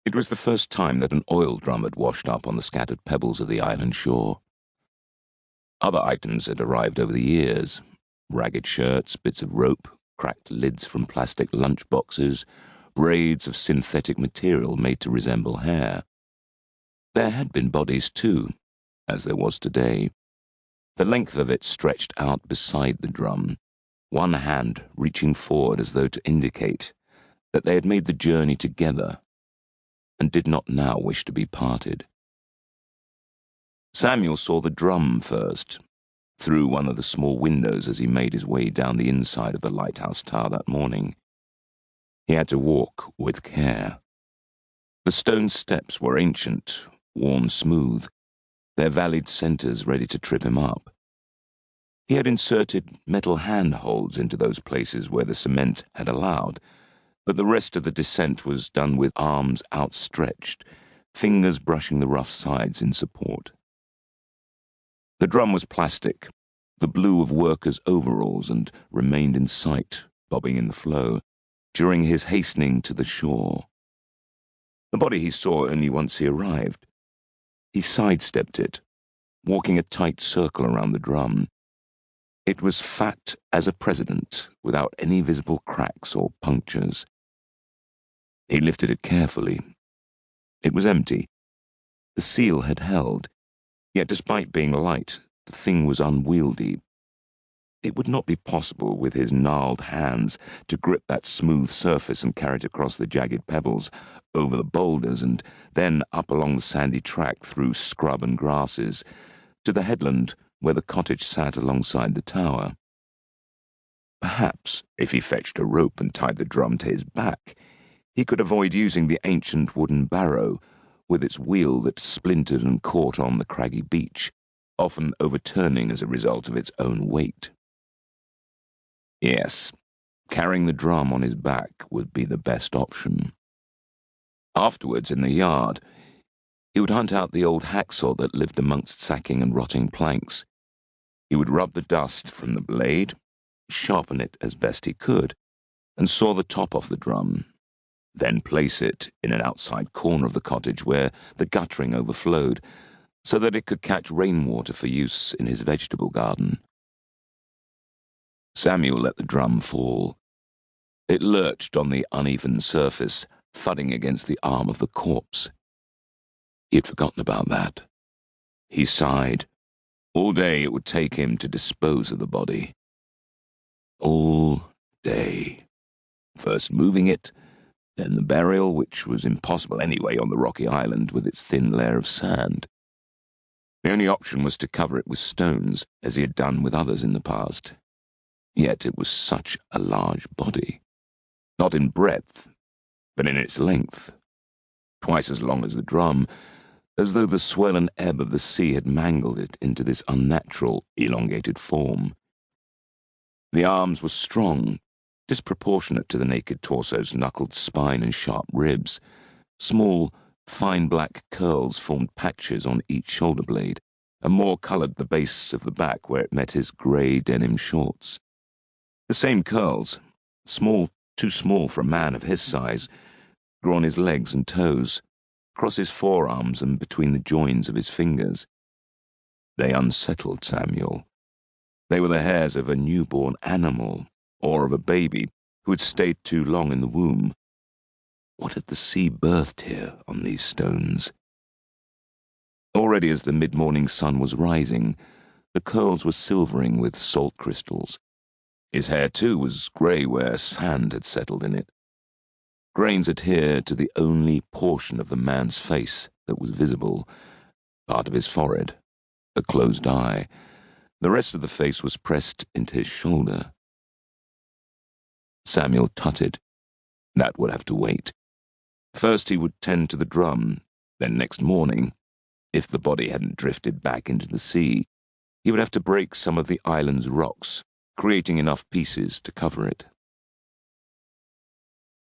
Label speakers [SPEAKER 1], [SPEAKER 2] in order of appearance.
[SPEAKER 1] It was the first time that an oil drum had washed up on the scattered pebbles of the island shore. Other items had arrived over the years: ragged shirts, bits of rope, cracked lids from plastic lunch boxes, braids of synthetic material made to resemble hair. There had been bodies too, as there was today. The length of it stretched out beside the drum, one hand reaching forward as though to indicate that they had made the journey together and did not now wish to be parted. Samuel saw the drum first, through one of the small windows as he made his way down the inside of the lighthouse tower that morning. He had to walk with care. The stone steps were ancient, worn smooth, their valleyed centres ready to trip him up. He had inserted metal handholds into those places where the cement had allowed, but the rest of the descent was done with arms outstretched, fingers brushing the rough sides in support. The drum was plastic, the blue of workers' overalls, and remained in sight, bobbing in the flow, during his hastening to the shore. The body he saw only once he arrived. He sidestepped it, walking a tight circle around the drum. It was fat as a president, without any visible cracks or punctures. He lifted it carefully. It was empty. The seal had held, yet despite being light, the thing was unwieldy. It would not be possible with his gnarled hands to grip that smooth surface and carry it across the jagged pebbles, over the boulders, and then up along the sandy track through scrub and grasses, to the headland where the cottage sat alongside the tower. Perhaps, if he fetched a rope and tied the drum to his back, he could avoid using the ancient wooden barrow, with its wheel that splintered and caught on the craggy beach, often overturning as a result of its own weight. Yes, carrying the drum on his back would be the best option. Afterwards, in the yard, he would hunt out the old hacksaw that lived amongst sacking and rotting planks. He would rub the dust from the blade, sharpen it as best he could, and saw the top off the drum, then place it in an outside corner of the cottage where the guttering overflowed, so that it could catch rainwater for use in his vegetable garden. Samuel let the drum fall. It lurched on the uneven surface, thudding against the arm of the corpse. He had forgotten about that. He sighed. All day it would take him to dispose of the body. All day. First moving it, then the burial, which was impossible anyway on the rocky island with its thin layer of sand. The only option was to cover it with stones, as he had done with others in the past. Yet it was such a large body. Not in breadth, but in its length. Twice as long as the drum, as though the swell and ebb of the sea had mangled it into this unnatural, elongated form. The arms were strong, disproportionate to the naked torso's knuckled spine and sharp ribs. Small, fine black curls formed patches on each shoulder blade, and more coloured the base of the back where it met his grey denim shorts. The same curls, too small for a man of his size, grew on his legs and toes, across his forearms and between the joins of his fingers. They unsettled Samuel. They were the hairs of a newborn animal, or of a baby who had stayed too long in the womb. What had the sea birthed here on these stones? Already as the mid-morning sun was rising, the curls were silvering with salt crystals. His hair, too, was grey where sand had settled in it. Grains adhered to the only portion of the man's face that was visible, part of his forehead, a closed eye. The rest of the face was pressed into his shoulder. Samuel tutted. That would have to wait. First he would tend to the drum, then next morning, if the body hadn't drifted back into the sea, he would have to break some of the island's rocks, creating enough pieces to cover it.